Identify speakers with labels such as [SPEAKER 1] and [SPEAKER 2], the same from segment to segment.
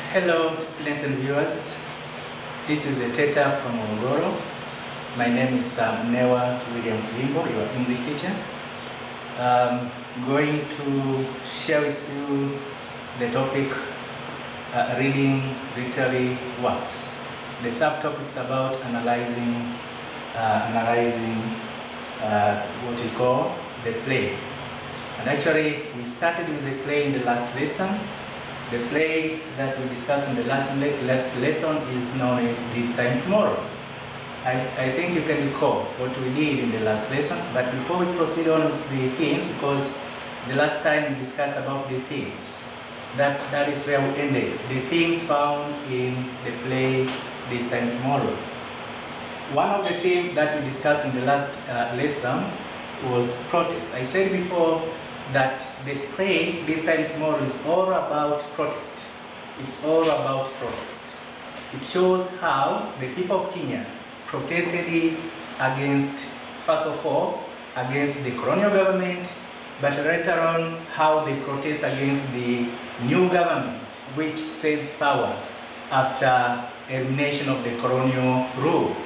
[SPEAKER 1] Hello students and viewers, this is a Teta from MOROGORO. My name is Newa William KIHIMBO, your English teacher. Going to share with you the topic reading literary works. The subtopic is about analyzing what we call the play. And actually, we started with the play in the last lesson. The play that we discussed in the last lesson is known as This Time Tomorrow. I think you can recall what we did in the last lesson, but before we proceed on with the themes, because the last time we discussed about the themes, that is where we ended. The themes found in the play This Time Tomorrow. One of the themes that we discussed in the last lesson was protest. I said before that the play This Time Tomorrow is all about protest. It's all about protest. It shows how the people of Kenya protested against, first of all, against the colonial government, but later on how they protest against the new government which seized power after elimination of the colonial rule.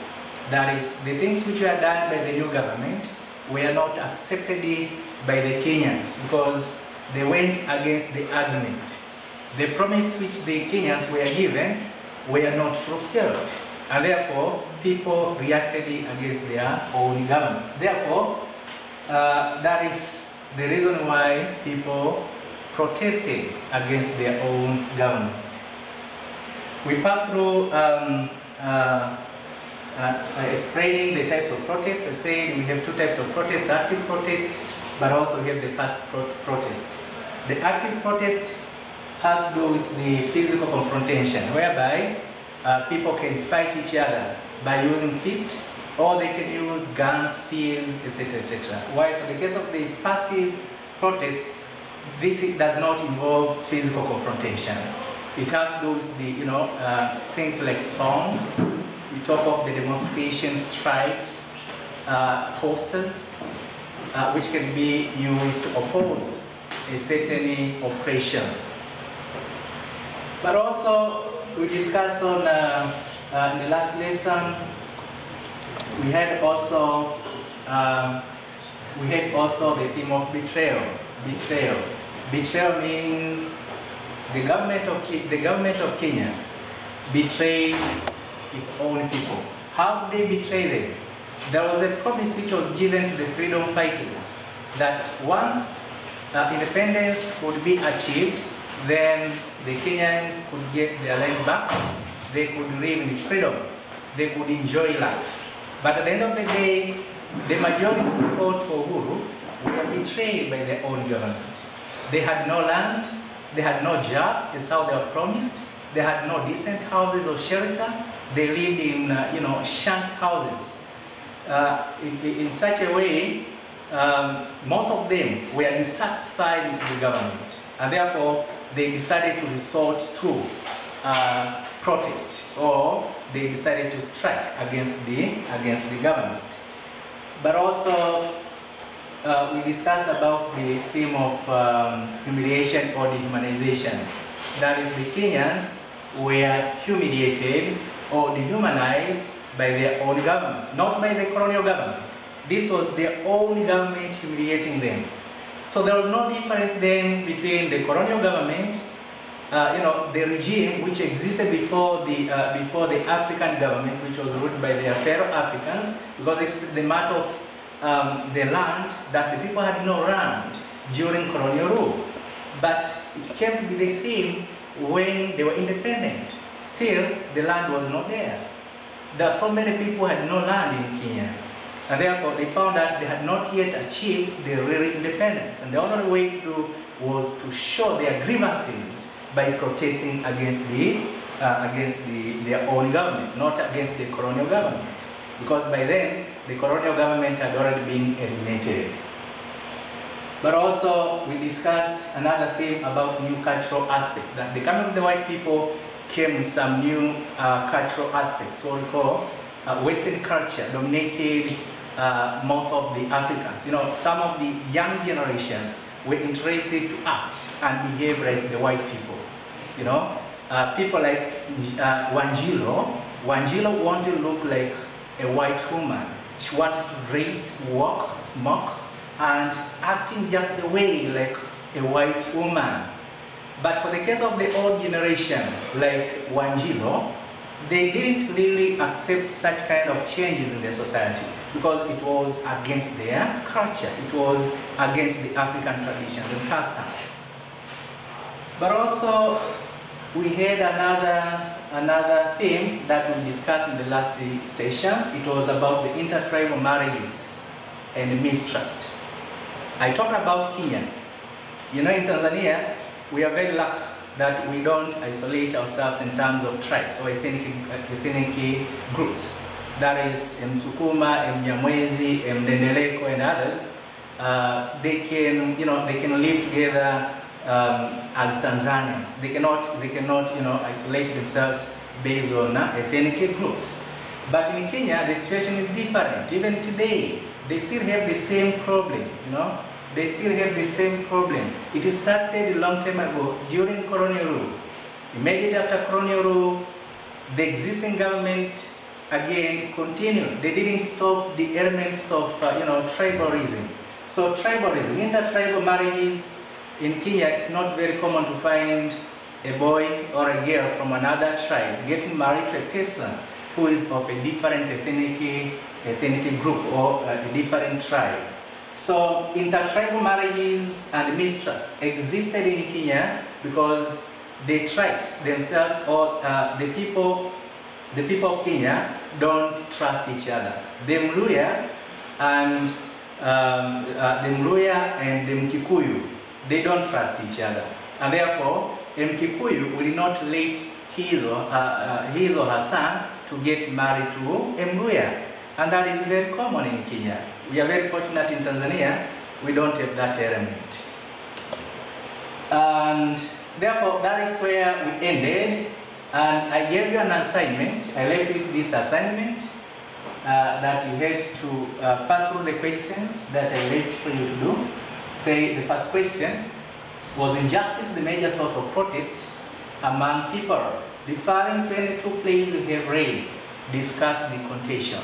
[SPEAKER 1] That is, the things which were done by the new government were not accepted by the Kenyans because they went against the argument. The promise which the Kenyans were given were not fulfilled, and therefore people reacted against their own government. Therefore, that is the reason why people protested against their own government. We passed through explaining the types of protest. I said we have two types of protest: active protest, but also we have the passive protests. The active protest has to do with the physical confrontation, whereby people can fight each other by using fists, or they can use guns, spears, etc., etc. While for the case of the passive protest, this does not involve physical confrontation. It has to do with the things like songs. We talk of the demonstration strikes, posters, which can be used to oppose a certain oppression. But also, we discussed on in the last lesson, we had also the theme of betrayal. Betrayal means the government of Kenya betrayed its own people. How did they betray them? There was a promise which was given to the freedom fighters that once independence would be achieved, then the Kenyans could get their land back, they could live in freedom, they could enjoy life. But at the end of the day, the majority who fought for Uhuru were betrayed by their own government. They had no land, they had no jobs, that's how they were promised, they had no decent houses or shelter, they lived in shank houses. In such a way, most of them were dissatisfied with the government, and therefore they decided to resort to protest, or they decided to strike against the government. But also, we discussed about the theme of humiliation or dehumanization. That is, the Kenyans were humiliated or dehumanized by their own government, not by the colonial government. This was their own government humiliating them. So there was no difference then between the colonial government, the regime which existed before the African government, which was ruled by their fellow Africans, because it's the matter of the land, that the people had no land during colonial rule. But it came to be the same when they were independent. Still, the land was not there. There are so many people who had no land in Kenya, and therefore they found that they had not yet achieved their real independence. And the only way to do was to show their grievances by protesting against their own government, not against the colonial government, because by then the colonial government had already been eliminated. But also we discussed another theme about new cultural aspects, that the coming of the white people came with some new cultural aspects, what we call Western culture dominated most of the Africans. Some of the young generation were interested to act and behave like the white people. people like Wanjiro wanted to look like a white woman. She wanted to dress, walk, smoke, and acting just the way like a white woman. But for the case of the old generation, like Wanjiro, they didn't really accept such kind of changes in their society because it was against their culture. It was against the African traditions and customs. But also, we had another theme that we discussed in the last session. It was about the intertribal marriages and mistrust. I talked about Kenya. You know, in Tanzania, we are very lucky that we don't isolate ourselves in terms of tribes or ethnic groups. That is Msukuma, Mnyamwezi, Mdendeleko, and others. They can live together as Tanzanians. They cannot isolate themselves based on ethnic groups. But in Kenya, the situation is different. Even today, they still have the same problem. They still have the same problem. It started a long time ago during colonial rule. Immediately after colonial rule, the existing government again continued. They didn't stop the elements of tribalism. So tribalism, intertribal marriages in Kenya, it's not very common to find a boy or a girl from another tribe getting married to a person who is of a different ethnic group or a different tribe. So intertribal marriages and mistrust existed in Kenya because the tribes themselves or the people of Kenya don't trust each other. The Mluya and the Mkikuyu, they don't trust each other, and therefore Mkikuyu will not let his or her son to get married to Mluya, and that is very common in Kenya. We are very fortunate in Tanzania, we don't have that element. And therefore, that is where we ended. And I gave you an assignment. I left you with this assignment that you had to pass through the questions that I left for you to do. Say, the first question was injustice the major source of protest among people? Referring to any two plays you have read, discuss the contention.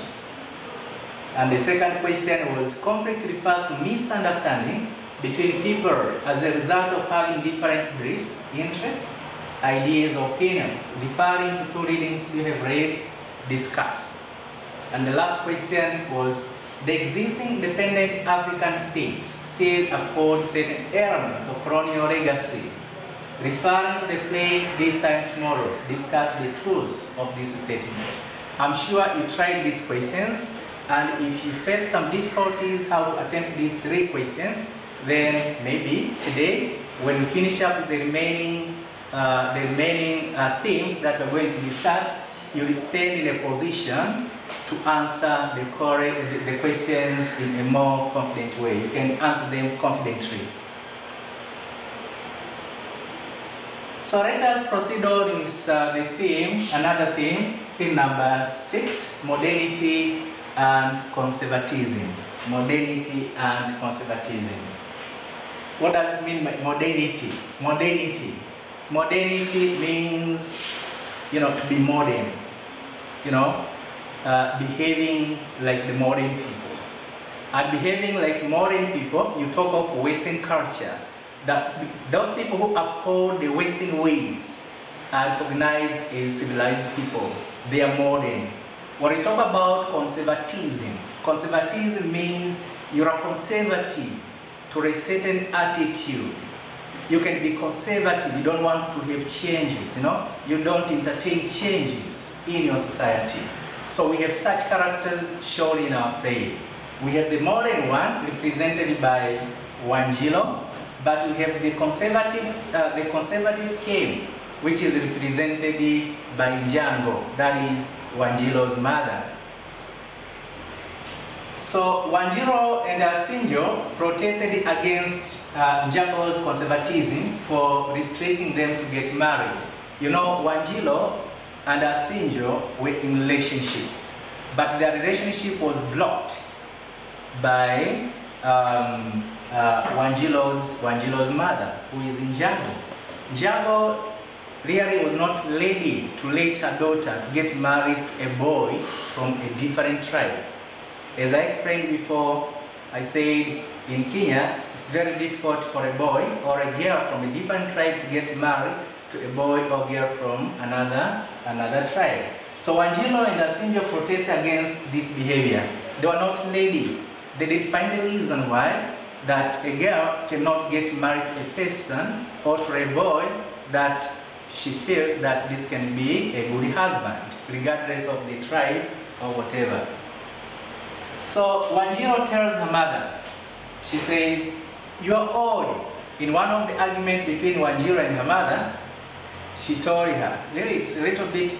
[SPEAKER 1] And the second question was conflict refers to misunderstanding between people as a result of having different beliefs, interests, ideas, or opinions. Referring to two readings you have read, discuss. And the last question was the existing independent African states still uphold certain elements of colonial legacy. Referring to the play This Time Tomorrow, discuss the truths of this statement. I'm sure you tried these questions, and if you face some difficulties how to attempt these three questions, then maybe today, when we finish up with the remaining themes that we're going to discuss, you'll stand in a position to answer the questions in a more confident way. You can answer them confidently. So let us proceed on with the theme, another theme number 6, modernity and conservatism. Modernity and conservatism. What does it mean by modernity? Modernity means, to be modern, behaving like the modern people. And behaving like modern people, you talk of Western culture. That those people who uphold the Western ways are recognized as civilized people. They are modern. When we talk about conservatism means you are conservative to a certain attitude. You can be conservative, you don't want to have changes, you don't entertain changes in your society. So we have such characters shown in our play. We have the modern one represented by Wanjiro, but we have the conservative king, which is represented by Njango, that is Wanjiro's mother. So Wanjiro and Asinjo protested against Njango's conservatism for restricting them to get married. Wanjiro and Asinjo were in relationship, but their relationship was blocked by Wanjiro's mother, who is Njango. Njango really was not ready to let her daughter to get married to a boy from a different tribe. As I explained before, I said in Kenya, it's very difficult for a boy or a girl from a different tribe to get married to a boy or girl from another tribe. So Wanjiro and Asinjo protest against this behavior. They were not ready. They did find a reason why that a girl cannot get married to a person or to a boy that she feels that this can be a good husband, regardless of the tribe or whatever. So Wanjiro tells her mother, she says, "You are old." In one of the arguments between Wanjiro and her mother, she told her, really it's a little bit,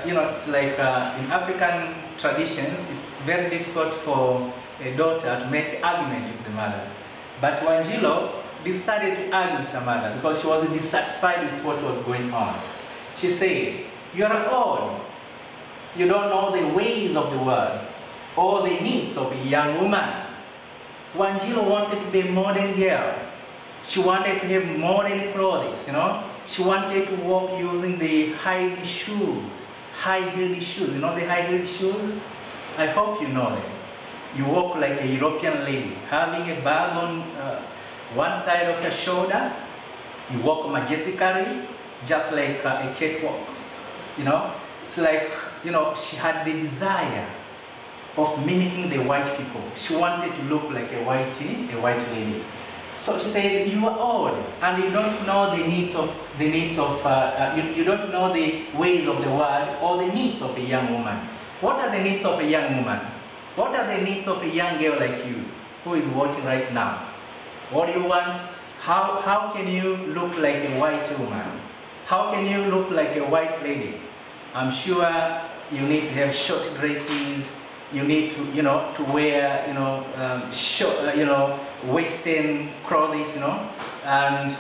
[SPEAKER 1] it's like in African traditions, it's very difficult for a daughter to make an argument with the mother. But Wanjiro decided to argue with her mother because she was dissatisfied with what was going on. She said, "You are old. You don't know the ways of the world or the needs of a young woman." Wanjiro wanted to be a modern girl. She wanted to have modern clothes, She wanted to walk using the high-heeled shoes. High-heeled shoes, the high-heeled shoes? I hope you know them. You walk like a European lady, having a bag on one side of your shoulder. You walk majestically, just like a catwalk. It's like, she had the desire of mimicking the white people. She wanted to look like a white lady. So she says, "You are old and you don't know you don't know the ways of the world or the needs of a young woman." What are the needs of a young woman? What are the needs of a young girl like you who is watching right now? What do you want? How can you look like a white woman? How can you look like a white lady? I'm sure you need to have short dresses. You need to, to wear, short, Western clothes, and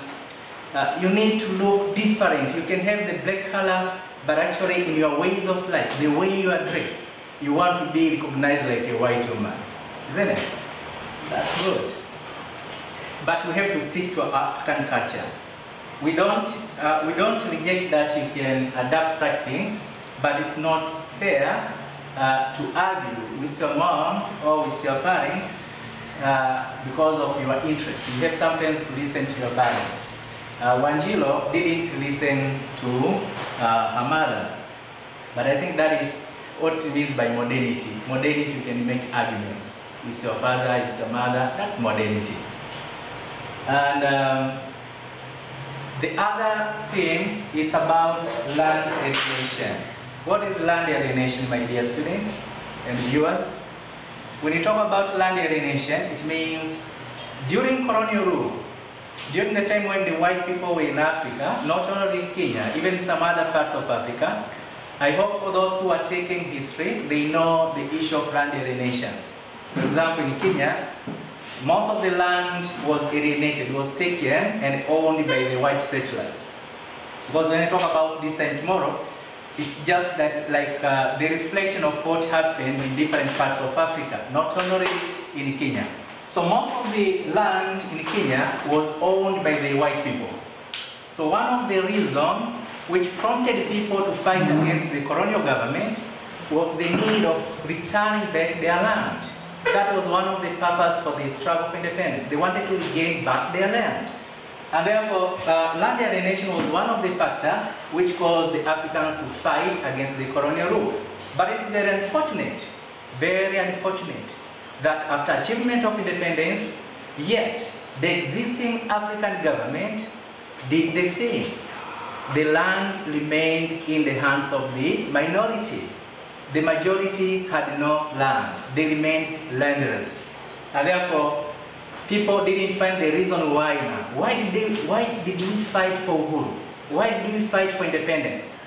[SPEAKER 1] you need to look different. You can have the black color, but actually in your ways of life, the way you are dressed, you want to be recognized like a white woman, isn't it? That's good. But we have to stick to our African culture. We don't reject that you can adapt such things, but it's not fair to argue with your mom or with your parents because of your interests. You have sometimes to listen to your parents. Wanjiro didn't listen to her mother, but I think that is what it is by modernity. Modernity, you can make arguments with your father, with your mother. That's modernity. And the other theme is about land alienation. What is land alienation, my dear students and viewers? When you talk about land alienation, it means during colonial rule, during the time when the white people were in Africa, not only in Kenya, even some other parts of Africa, I hope for those who are taking history, they know the issue of land alienation. For example, in Kenya, most of the land was alienated, was taken and owned by the white settlers. Because when I talk about this time tomorrow, it's just that the reflection of what happened in different parts of Africa, not only in Kenya. So most of the land in Kenya was owned by the white people. So one of the reasons which prompted people to fight against the colonial government was the need of returning back their land. That was one of the purposes for the struggle for independence. They wanted to regain back their land. And therefore, land alienation was one of the factors which caused the Africans to fight against the colonial rule. But it's very unfortunate that after achievement of independence, yet the existing African government did the same. The land remained in the hands of the minority. The majority had no land. They remained landless. And therefore, people didn't find the reason why now. Why did we fight for uhuru? Why did we fight for independence?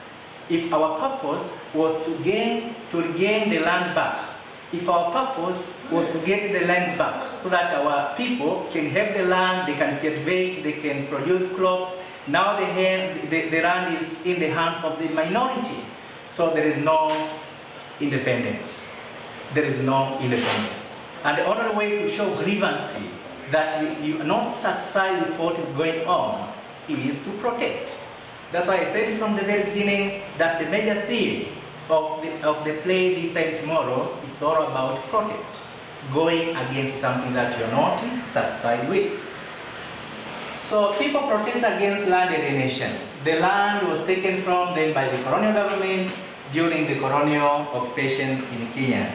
[SPEAKER 1] If our purpose was to regain the land back, if our purpose was to get the land back so that our people can have the land, they can cultivate, they can produce crops, now the land is in the hands of the minority. So there is no independence. There is no independence. And the only way to show grievancy that you are not satisfied with what is going on is to protest. That's why I said from the very beginning that the major theme of the play This Time Tomorrow, it's all about protest, going against something that you're not satisfied with. So people protest against land alienation. The land was taken from them by the colonial government during the colonial occupation in Kenya.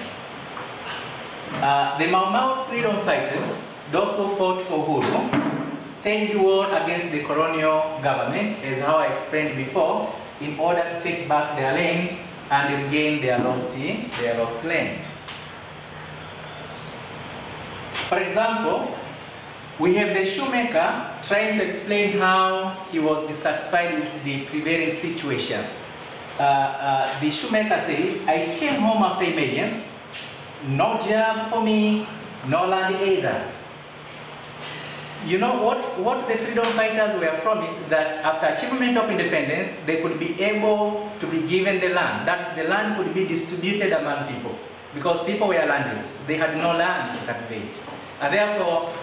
[SPEAKER 1] The Mau Mau freedom fighters, those who fought for Uhuru, staged war against the colonial government, as how I explained before, in order to take back their land and regain their lost land. For example, we have the shoemaker trying to explain how he was dissatisfied with the prevailing situation. The shoemaker says, I came home after emergence, no job for me, no land either. You know what the freedom fighters were promised, that after achievement of independence, they could be able to be given the land. That is, the land could be distributed among people, because people were landless. They had no land to cultivate. And therefore,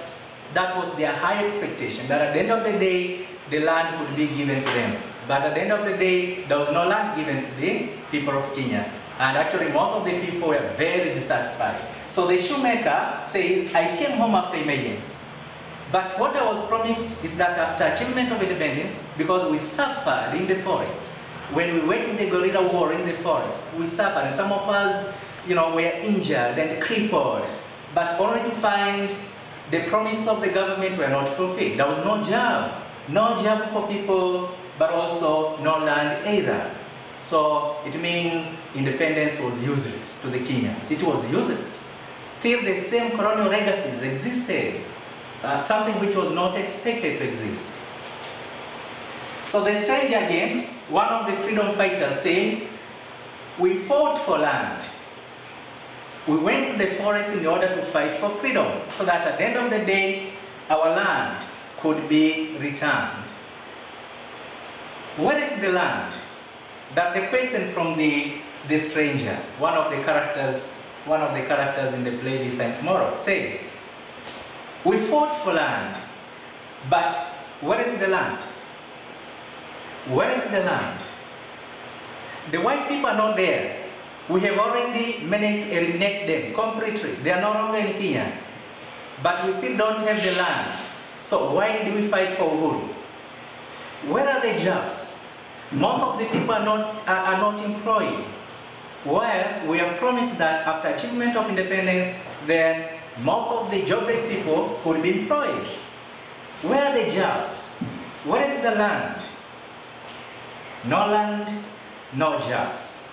[SPEAKER 1] that was their high expectation, that at the end of the day, the land could be given to them. But at the end of the day, there was no land given to the people of Kenya. And actually, most of the people were very dissatisfied. So the shoemaker says, I came home after emergence. But what I was promised is that after achievement of independence, because we suffered in the forest, when we went in the guerrilla war in the forest, we suffered, and some of us, were injured and crippled, but only to find the promise of the government were not fulfilled. There was no job for people, but also no land either. So it means independence was useless to the Kenyans. It was useless. Still, the same colonial legacies existed. Something which was not expected to exist. So the stranger again, one of the freedom fighters said, we fought for land. We went to the forest in order to fight for freedom, so that at the end of the day, our land could be returned. Where is the land? That the question from the stranger, one of the characters in the play This Time Tomorrow, said, we fought for land, but where is the land? Where is the land? The white people are not there. We have already managed to eliminate them completely. They are no longer in Kenya. But we still don't have the land. So why do we fight for Uhuru? Where are the jobs? Most of the people are not employed. Well, we are promised that after achievement of independence, then most of the jobless people could be employed. Where are the jobs? Where is the land? No land, no jobs.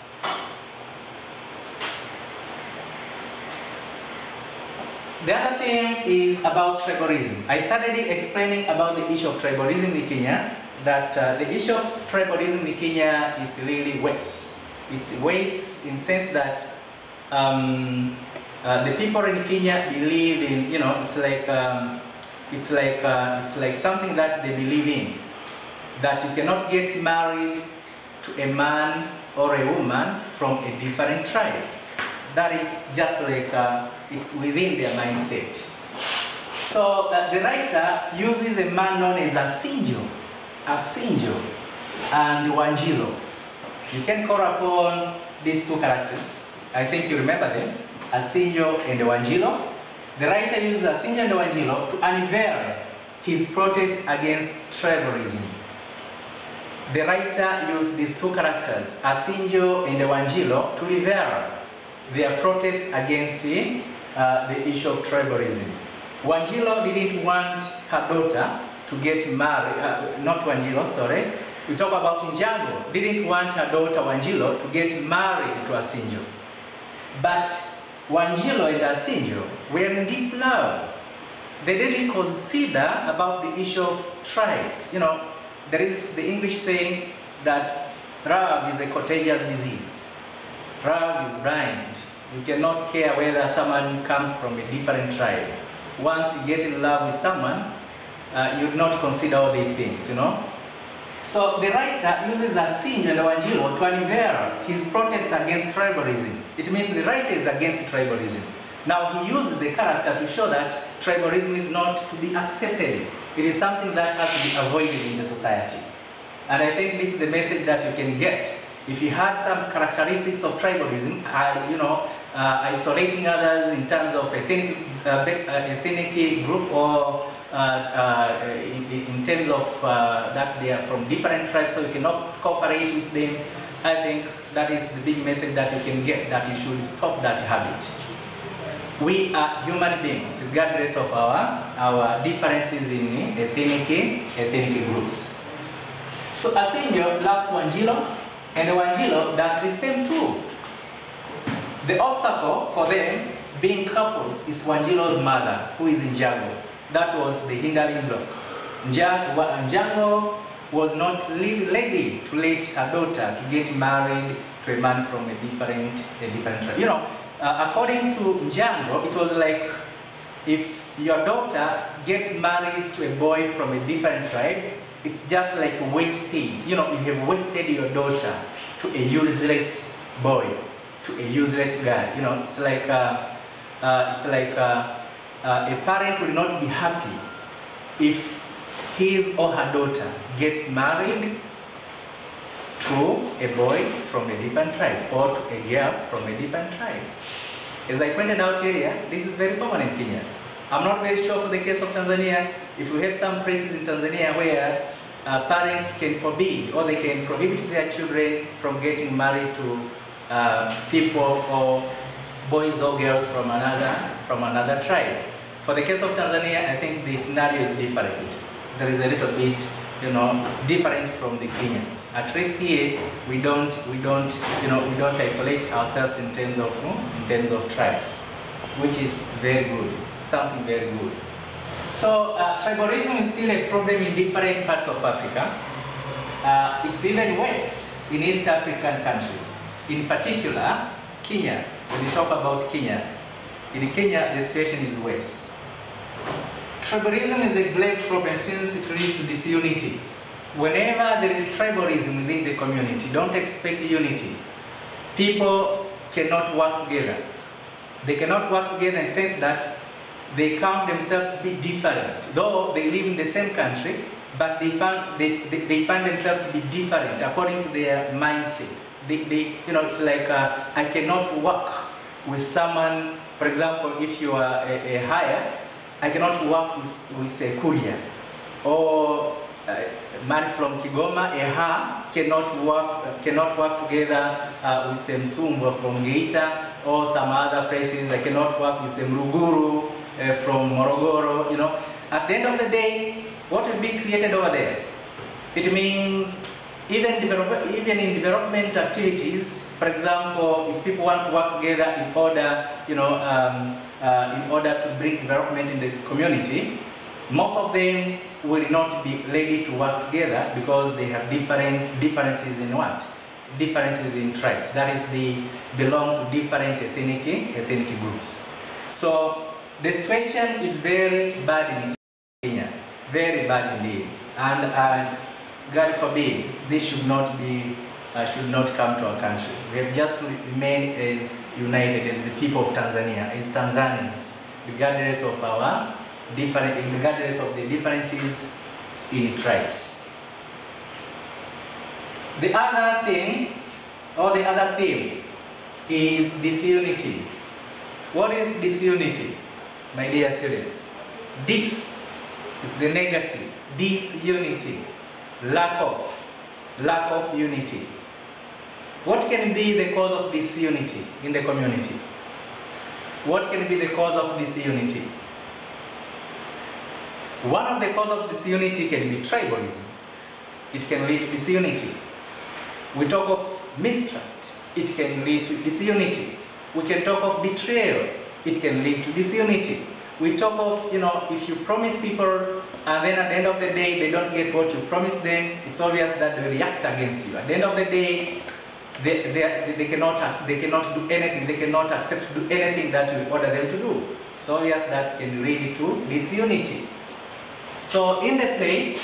[SPEAKER 1] The other thing is about tribalism. I started explaining about the issue of tribalism in Kenya, that the issue of tribalism in Kenya is really waste. It's waste in the sense that the people in Kenya believe in, it's like something that they believe in, that you cannot get married to a man or a woman from a different tribe. That is just like, it's within their mindset. So the writer uses a man known as Asinjo and Wanjilo. You can call upon these two characters. I think you remember them, Asinjo and Wanjilo. The writer uses Asinjo and Wanjilo to unveil his protest against tribalism. The writer used these two characters, Asinjo and Wanjilo, to reveal their protest against the issue of tribalism. Wanjilo didn't want her daughter to get married, not Wanjilo, sorry. We talk about Njango, didn't want her daughter Wanjilo to get married to Asinjo. But Wanjilo and Asinjo were in deep love. They didn't consider about the issue of tribes. There is the English saying that love is a contagious disease. Love is blind. You cannot care whether someone comes from a different tribe. Once you get in love with someone, you do not consider all these things, So the writer uses Asinjo and Wanjilo to unveil his protest against tribalism. It means the writer is against tribalism. Now he uses the character to show that tribalism is not to be accepted. It is something that has to be avoided in the society. And I think this is the message that you can get. If you had some characteristics of tribalism, isolating others in terms of ethnic group, or in terms of that they are from different tribes, so you cannot cooperate with them, I think that is the big message that you can get, that you should stop that habit. We are human beings, regardless of our differences in ethnic groups. So Asinjo loves Wanjilo, and Wanjilo does the same too. The obstacle for them being couples is Wanjilo's mother, who is Njango. That was the hindering block. Njango was not ready to let her daughter to get married to a man from a different tribe. You know, according to Njango, it was like if your daughter gets married to a boy from a different tribe, it's just like wasting. You know, you have wasted your daughter to a useless boy, to a useless guy. You know, it's like a parent will not be happy if his or her daughter gets married to a boy from a different tribe, or to a girl from a different tribe. As I pointed out earlier, this is very common in Kenya. I'm not very sure for the case of Tanzania, if we have some places in Tanzania where parents can forbid or they can prohibit their children from getting married to people or boys or girls from another tribe. For the case of Tanzania, I think the scenario is different. There is a little bit, you know, it's different from the Kenyans. At least here, we don't isolate ourselves in terms of tribes, which is very good. It's something very good. So tribalism is still a problem in different parts of Africa. It's even worse in East African countries. In particular, Kenya. When you talk about Kenya, in Kenya the situation is worse. Tribalism is a grave problem since it leads to disunity. Whenever there is tribalism within the community, don't expect unity. People cannot work together. They cannot work together in the sense that they count themselves to be different. Though they live in the same country, but they find themselves to be different according to their mindset. It's like I cannot work with someone. For example, if you are a hire, I cannot work with a courier, or a man from Kigoma, a ha cannot work together with a Msumba from Geita, or some other places. I cannot work with a Muruguru from Morogoro. You know, at the end of the day, what will be created over there? It means even in development activities. For example, if people want to work together in order to bring development in the community, most of them will not be ready to work together because they have differences in what? Differences in tribes. That is, they belong to different ethnic groups. So the situation is very bad in Kenya, very bad indeed. And God forbid, this should not come to our country. We have just remained as united as the people of Tanzania, as Tanzanians, regardless of the differences in tribes. The other thing, or the other theme, is disunity. What is disunity, my dear students? Dis is the negative. Disunity, lack of unity. What can be the cause of disunity in the community? What can be the cause of disunity? One of the causes of disunity can be tribalism. It can lead to disunity. We talk of mistrust. It can lead to disunity. We can talk of betrayal. It can lead to disunity. We talk of, if you promise people and then at the end of the day they don't get what you promised them, it's obvious that they react against you. At the end of the day, they cannot do anything. They cannot accept to do anything that you order them to do. It's obvious that can lead to disunity. So in the play,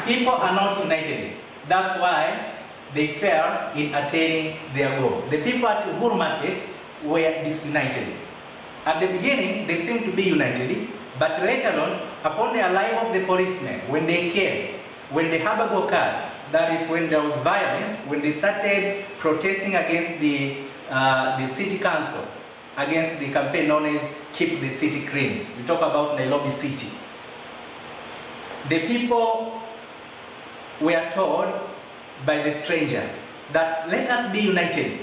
[SPEAKER 1] people are not united. That's why they fail in attaining their goal. The people at Uhuru Market were disunited. At the beginning, they seemed to be united, but later on, upon the arrival of the policemen, when they came, when the Habago occurred, that is when there was violence, when they started protesting against the city council, against the campaign known as Keep the City Clean. We talk about Nairobi City. The people were told by the stranger that let us be united.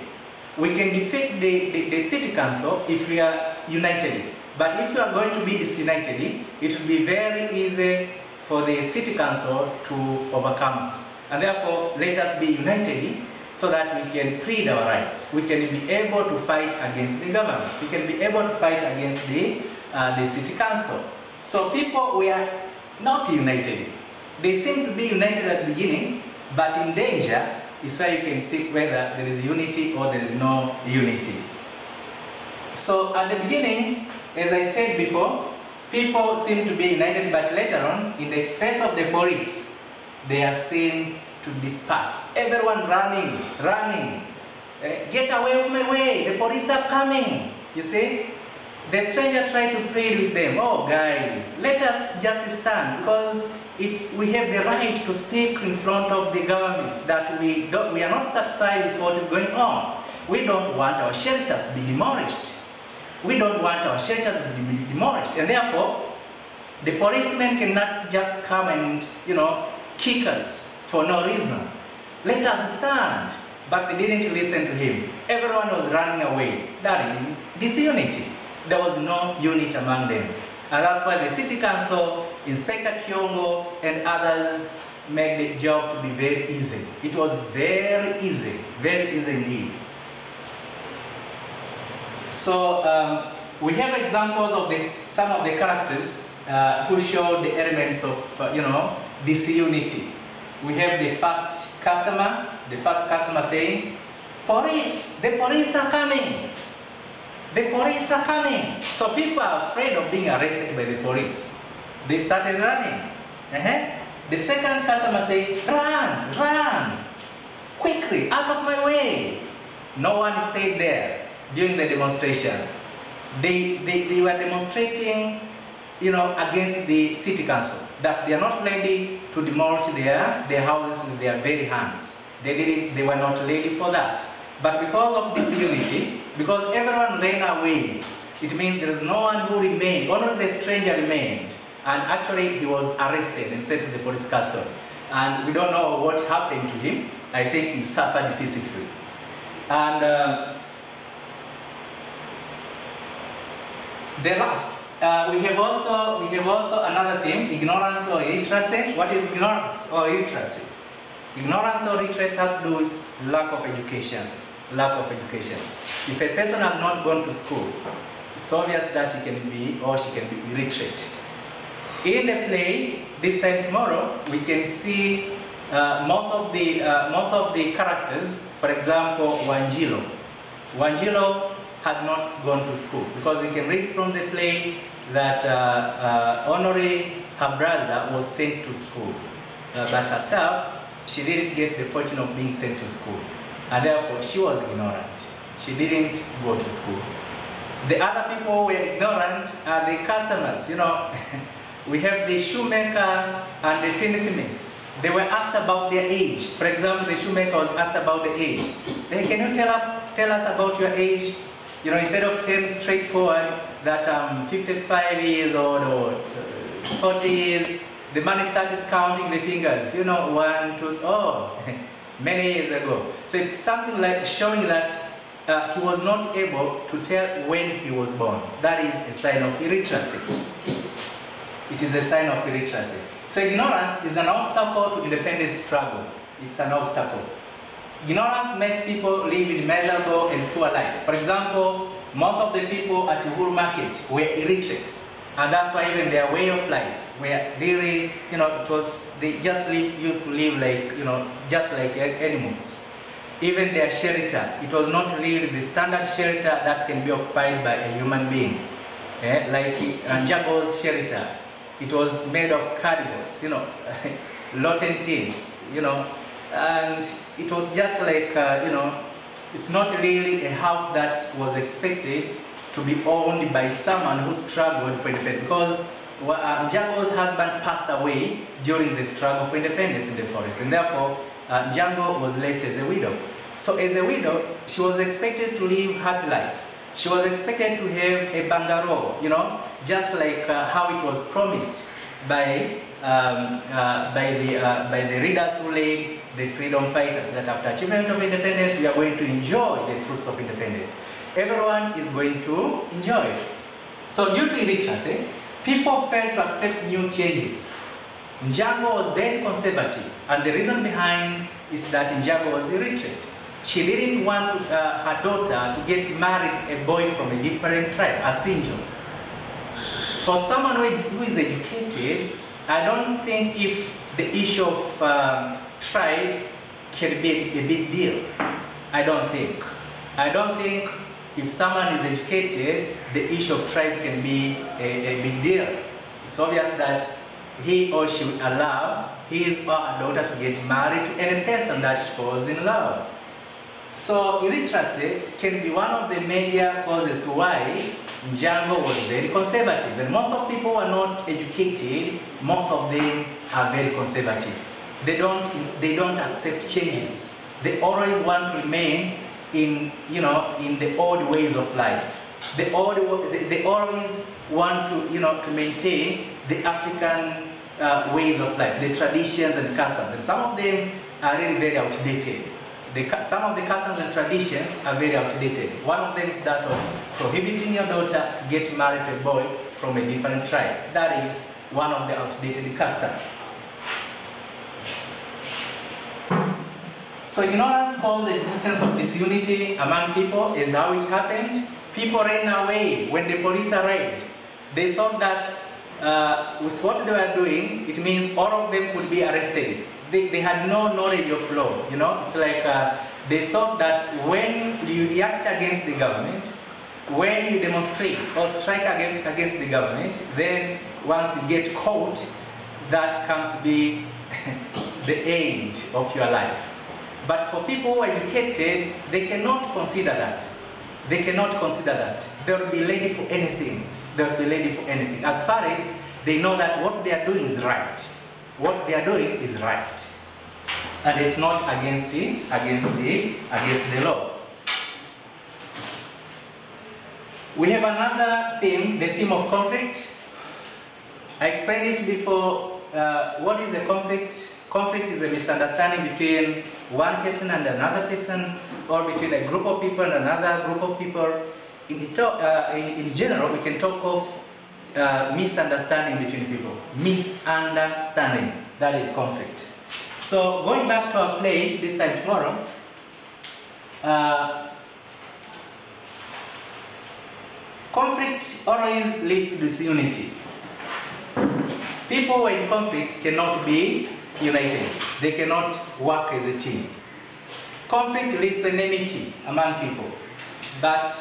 [SPEAKER 1] We can defeat the city council if we are united. But if we are going to be disunited, it will be very easy for the city council to overcome us. And therefore, let us be united so that we can plead our rights. We can be able to fight against the government. We can be able to fight against the city council. So people were not united. They seem to be united at the beginning, but in danger is where you can see whether there is unity or there is no unity. So at the beginning, as I said before, people seem to be united, but later on, in the face of the police, they are seen to disperse. Everyone running. Get away from my way, the police are coming. You see? The stranger tried to plead with them. Oh guys, let us just stand, because we have the right to speak in front of the government that we are not satisfied with what is going on. We don't want our shelters to be demolished. We don't want our shelters to be demolished, and therefore the policemen cannot just come and kick us for no reason. Let us stand. But they didn't listen to him. Everyone was running away. That is disunity. There was no unity among them. And that's why the city council, Inspector Kiongo, and others made the job to be very easy. It was very easy indeed. So we have examples of some of the characters who show the elements of disunity. We have the first customer saying, "Police, the police are coming. The police are coming." So people are afraid of being arrested by the police. They started running. The second customer said, "Run, quickly, out of my way." No one stayed there during the demonstration. They were demonstrating, against the city council, that they are not ready to demolish their houses with their very hands. They were not ready for that. But because of disunity, because everyone ran away, it means there is no one who remained. Only the stranger remained. And actually, he was arrested and sent to the police custody. And we don't know what happened to him. I think he suffered peacefully. And the last, we have also another theme: ignorance or illiteracy. What is ignorance or illiteracy? Ignorance or illiteracy has to do with lack of education. If a person has not gone to school, it's obvious that he can be or she can be illiterate. In the play, this time tomorrow, we can see most of the characters. For example, Wanjilo. Wanjilo had not gone to school, because we can read from the play that Honore, her brother, was sent to school, but herself, she didn't get the fortune of being sent to school, and therefore she was ignorant. She didn't go to school. The other people who were ignorant are the customers. We have the shoemaker and the tinsmiths. They were asked about their age. For example, the shoemaker was asked about the age. Can you tell us about your age? Instead of telling straightforward that I'm 55 years old or 40 years, the man started counting the fingers. 1, 2, many years ago. So it's something like showing that he was not able to tell when he was born. That is a sign of illiteracy. It is a sign of illiteracy. So ignorance is an obstacle to independence struggle. It's an obstacle. Ignorance makes people live in miserable and poor life. For example, most of the people at Uhuru Market were illiterates, and that's why even their way of life were really, they just used to live like, just like animals. Even their shelter, it was not really the standard shelter that can be occupied by a human being. Like Jago's shelter, it was made of cardboards, rotten tins, and it was just like, it's not really a house that was expected to be owned by someone who struggled for independence, because Njango's husband passed away during the struggle for independence in the forest, and therefore Njango was left as a widow. So as a widow, she was expected to live happy life. She was expected to have a bungalow, you know, just like how it was promised by the readers who led the freedom fighters, that after achievement of independence, we are going to enjoy the fruits of independence. Everyone is going to enjoy it. So due to illiteracy, people failed to accept new changes. Njango was very conservative, and the reason behind is that Njango was illiterate. She didn't want her daughter to get married a boy from a different tribe, a Sinjo. For someone who is educated, I don't think if the issue of tribe can be a big deal. I don't think if someone is educated, the issue of tribe can be a big deal. It's obvious that he or she would allow his or her daughter to get married to any person that she falls in love. So illiteracy can be one of the major causes to why Njango was very conservative. And most of people who are not educated, most of them are very conservative. They don't accept changes. They always want to remain in the old ways of life. They always want to to maintain the African ways of life, the traditions and customs. And some of them are really very outdated. Some of the customs and traditions are very outdated. One of them is that of prohibiting your daughter to get married to a boy from a different tribe. That is one of the outdated customs. So ignorance caused the existence of disunity among people is how it happened. People ran away when the police arrived. They thought that with what they were doing, it means all of them could be arrested. They had no knowledge of law, It's like they thought that when you react against the government, when you demonstrate or strike against the government, then once you get caught, that comes to be the end of your life. But for people who are educated, they cannot consider that. They cannot consider that. They'll be ready for anything. They'll be ready for anything. As far as they know that what they are doing is right. What they are doing is right. And it's not against the law. We have another theme, the theme of conflict. I explained it before. What is a conflict? Conflict is a misunderstanding between one person and another person, or between a group of people and another group of people. In general, we can talk of misunderstanding between people. Misunderstanding, that is conflict. So going back to our play this time tomorrow, conflict always leads to disunity. People who are in conflict cannot be united. They cannot work as a team. Conflict leads to enmity among people. But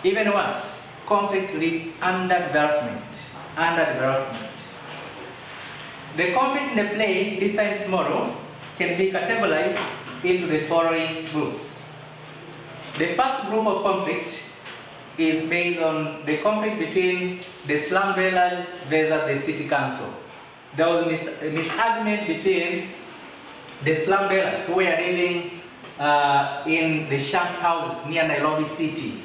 [SPEAKER 1] even worse, conflict leads underdevelopment. The conflict in the play this time tomorrow can be categorized into the following groups. The first group of conflict is based on the conflict between the slum dwellers versus the city council. There was a misargument between the slum dwellers who were living in the shanty houses near Nairobi City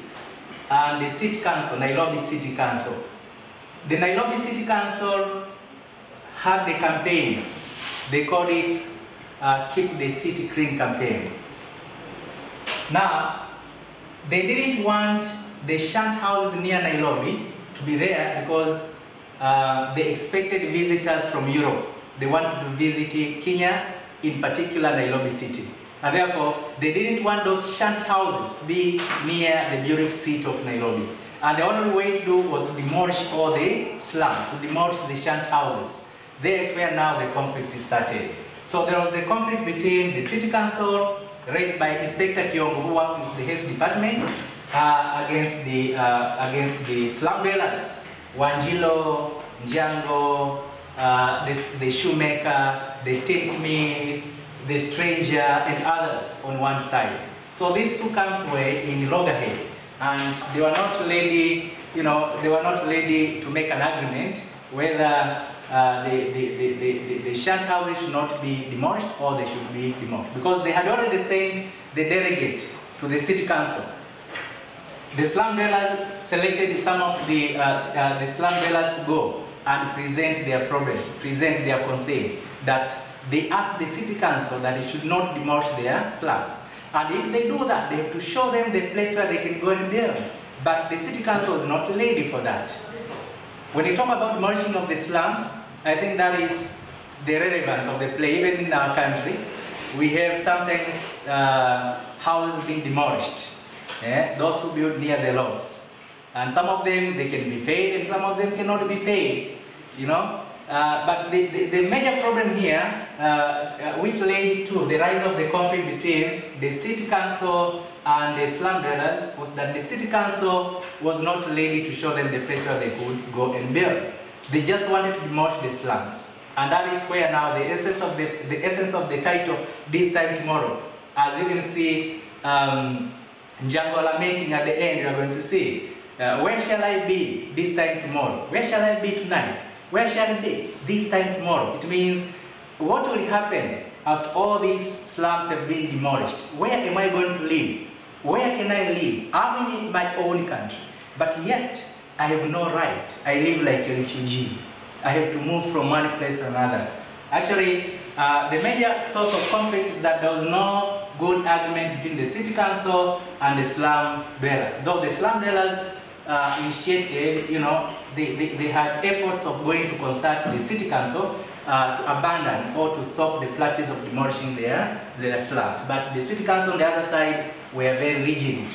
[SPEAKER 1] and the city council, Nairobi City Council. The Nairobi City Council had a campaign. They called it Keep the City Clean campaign. Now, they didn't want the shanty houses near Nairobi to be there because they expected visitors from Europe. They wanted to visit Kenya, in particular Nairobi City. And therefore, they didn't want those shanty houses to be near the beautiful city of Nairobi. And the only way to do was to demolish all the slums, to demolish the shanty houses. There's where now the conflict started. So there was the conflict between the city council, led by Inspector Kiongo, who worked with the Health Department, against the slum dwellers, Wanjilo, Njango, the shoemaker, the tinsmith, the stranger, and others on one side. So these two camps were in loggerhead, and they were not ready, they were not ready to make an agreement whether the shunt houses should not be demolished or they should be demolished, because they had already sent the delegate to the city council. The slum dwellers selected some of the slum dwellers to go and present their problems, present their concern, that they asked the city council that it should not demolish their slums. And if they do that, they have to show them the place where they can go and build. But the city council is not ready for that. When you talk about demolishing of the slums, I think that is the relevance of the play. Even in our country, we have sometimes houses being demolished. Those who build near the roads. And some of them, they can be paid, and some of them cannot be paid, you know. But the major problem here, which led to the rise of the conflict between the city council and the slum dwellers, was that the city council was not ready to show them the place where they could go and build. They just wanted to demolish the slums. And that is where now the essence of the title, This Time Tomorrow. As you can see, Njango lamenting at the end, you are going to see, where shall I be this time tomorrow? Where shall I be tonight? Where shall I be this time tomorrow? It means, what will happen after all these slums have been demolished? Where am I going to live? Where can I live? I'm in my own country, but yet I have no right. I live like a refugee. I have to move from one place to another. Actually, the major source of conflict is that there was no good argument between the city council and the slum dwellers. Though the slum dwellers initiated, you know, they had efforts of going to consult the city council to abandon or to stop the practice of demolishing their slums. But the city council on the other side were very rigid.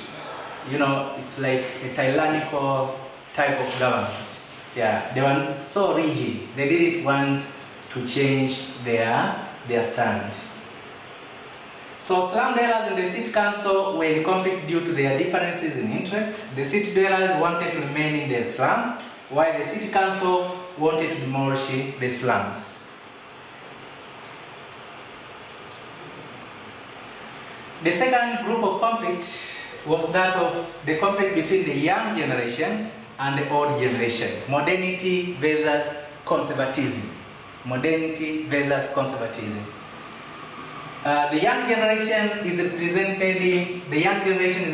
[SPEAKER 1] You know, it's like a tyrannical type of government. Yeah, they were so rigid. They didn't want to change their stand. So slum dwellers and the city council were in conflict due to their differences in interest. The city dwellers wanted to remain in their slums, while the city council wanted to demolish the slums. The second group of conflict was that of the conflict between the young generation and the old generation. Modernity versus conservatism. Modernity versus conservatism. The young generation is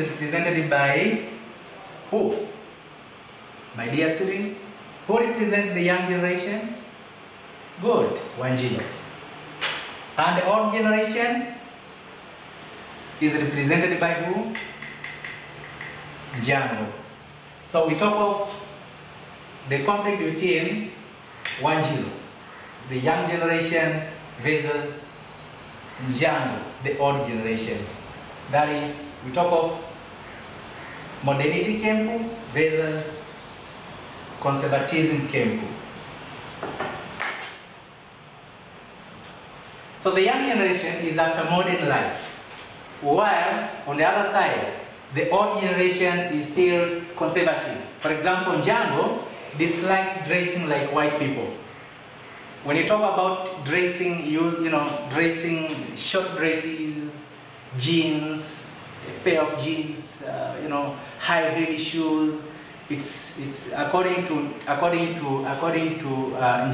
[SPEAKER 1] represented by who? My dear students, who represents the young generation? Good, Wanjiro. And the old generation is represented by who? Njango. So we talk of the conflict between Wanjiro, the young generation, versus Njango, the old generation. That is, we talk of modernity Kempu versus conservatism Kempu. So the young generation is after modern life, while on the other side, the old generation is still conservative. For example, Njango dislikes dressing like white people. When you talk about dressing, dressing short dresses, jeans, a pair of jeans, high-heeled shoes. It's according to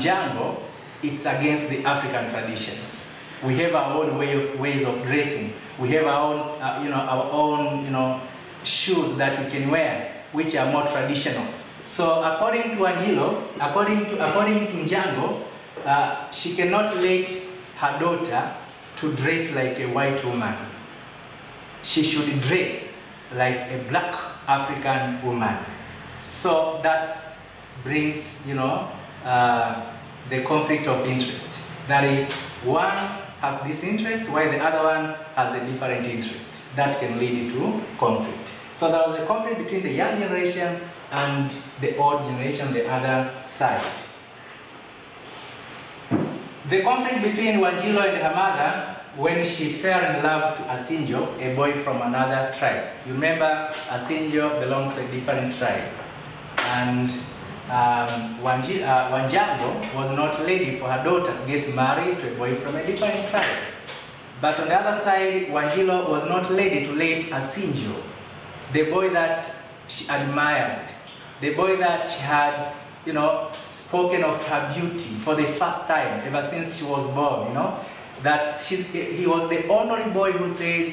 [SPEAKER 1] Njango, it's against the African traditions. We have our own ways of dressing. We have our own shoes that we can wear, which are more traditional. So according to Angelo, according to Njango, she cannot let her daughter to dress like a white woman. She should dress like a black African woman. So that brings, the conflict of interest. That is, one has this interest while the other one has a different interest. That can lead to conflict. So there was a conflict between the young generation and the old generation on the other side. The conflict between Wanjiro and her mother when she fell in love to Asinjo, a boy from another tribe. You remember, Asinjo belongs to a different tribe. And Wanjango was not ready for her daughter to get married to a boy from a different tribe. But on the other side, Wanjiro was not ready to let Asinjo, the boy that she admired, the boy that she had you know, spoken of her beauty for the first time ever since she was born, you know, that he was the only boy who said,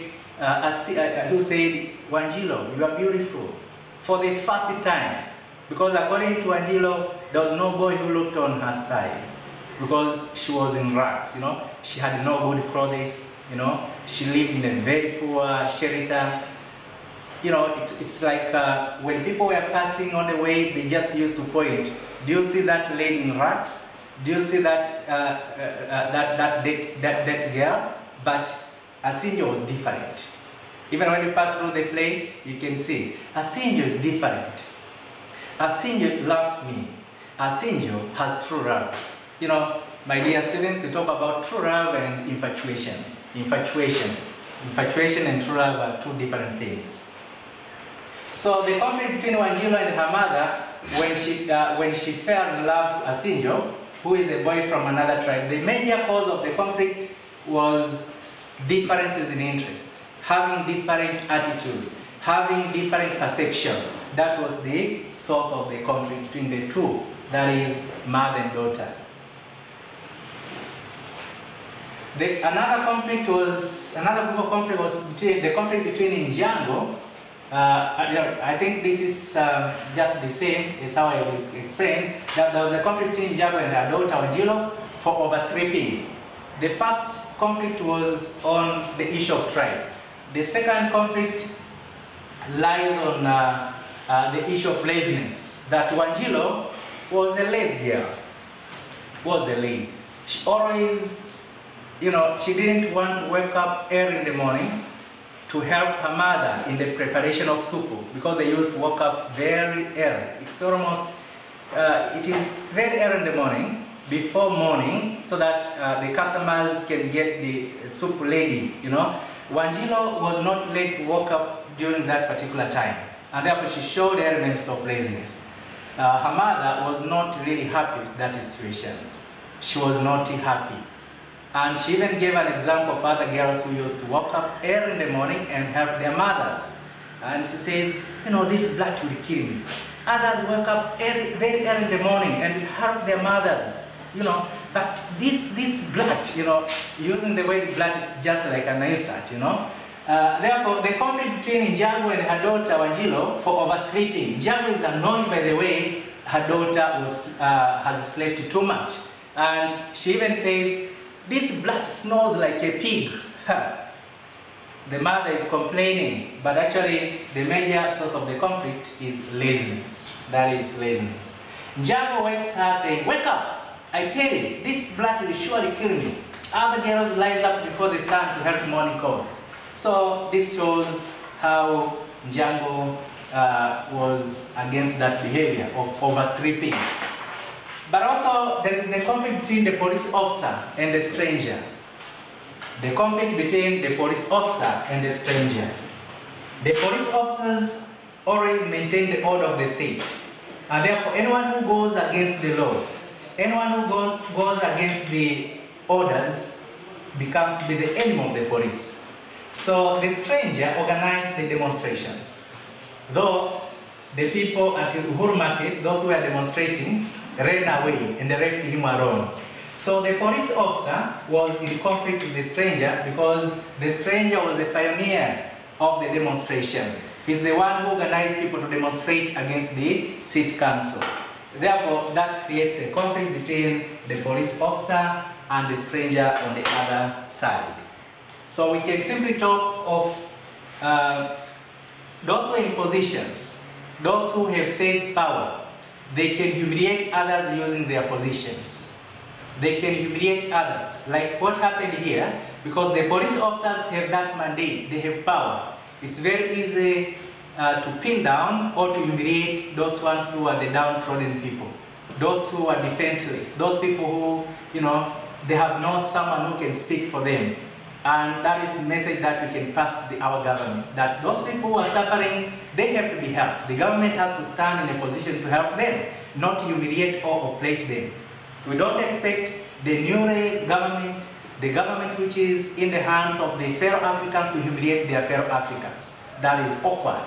[SPEAKER 1] Wanjilo, you are beautiful, for the first time. Because according to Wanjilo, there was no boy who looked on her side, because she was in rags, you know, she had no good clothes, you know, she lived in a very poor shelter. You know, it's like when people were passing on the way, they just used to point. Do you see that lady in rags? Do you see that that girl? But Asinjo was different. Even when you pass through the plane, you can see Asinjo is different. Asinjo loves me. Asinjo has true love. You know, my dear students, we talk about true love and infatuation. Infatuation and true love are two different things. So the conflict between Wanjilo and her mother, when she fell in love with Asinjo, who is a boy from another tribe, the major cause of the conflict was differences in interest, having different attitude, having different perception. That was the source of the conflict between the two, that is mother and daughter. Another conflict was between the conflict between Njango. I think this is just the same as how I will explain, that there was a conflict between Njango and her daughter Wanjilo for oversleeping. The first conflict was on the issue of tribe. The second conflict lies on the issue of laziness, that Wanjilo was a lazy girl, She always, you know, she didn't want to wake up early in the morning to help her mother in the preparation of supu, because they used to wake up very early. It's almost, it is very early in the morning, before morning, so that the customers can get the soup ready, you know. Wanjilo was not late to wake up during that particular time, and therefore she showed elements of laziness. Her mother was not really happy with that situation. She was not happy. And she even gave an example of other girls who used to wake up early in the morning and help their mothers. And she says, you know, this blood will kill me. Others wake up very early in the morning and help their mothers, you know. But this blood, you know, using the word blood is just like an insult, you know. Therefore, the conflict between Njango and her daughter Wanjilo for oversleeping. Njango is annoyed by the way her daughter has slept too much. And she even says, this blood smells like a pig. The mother is complaining, but actually the major source of the conflict is laziness. That is laziness. Njango wakes her saying, wake up, I tell you, this blood will surely kill me. Other girls rise up before the sun to help morning calls. So this shows how Njango was against that behavior of oversleeping. But also, there is the conflict between the police officer and the stranger. The conflict between the police officer and the stranger. The police officers always maintain the order of the state. And therefore, anyone who goes against the law, anyone who goes against the orders, becomes to be the enemy of the police. So the stranger organized the demonstration. Though the people at Uhuru Market, those who were demonstrating, ran away and they left him alone. So the police officer was in conflict with the stranger because the stranger was a pioneer of the demonstration. He's the one who organized people to demonstrate against the city council. Therefore, that creates a conflict between the police officer and the stranger on the other side. So we can simply talk of those who are in positions, those who have seized power. They can humiliate others using their positions. They can humiliate others, like what happened here, because the police officers have that mandate, they have power. It's very easy to pin down or to humiliate those ones who are the downtrodden people, those who are defenseless, those people who, you know, they have no someone who can speak for them. And that is the message that we can pass to our government, that those people who are suffering, they have to be helped. The government has to stand in a position to help them, not to humiliate or oppress them. We don't expect the new government, the government which is in the hands of the fellow Africans, to humiliate their fellow Africans. That is awkward.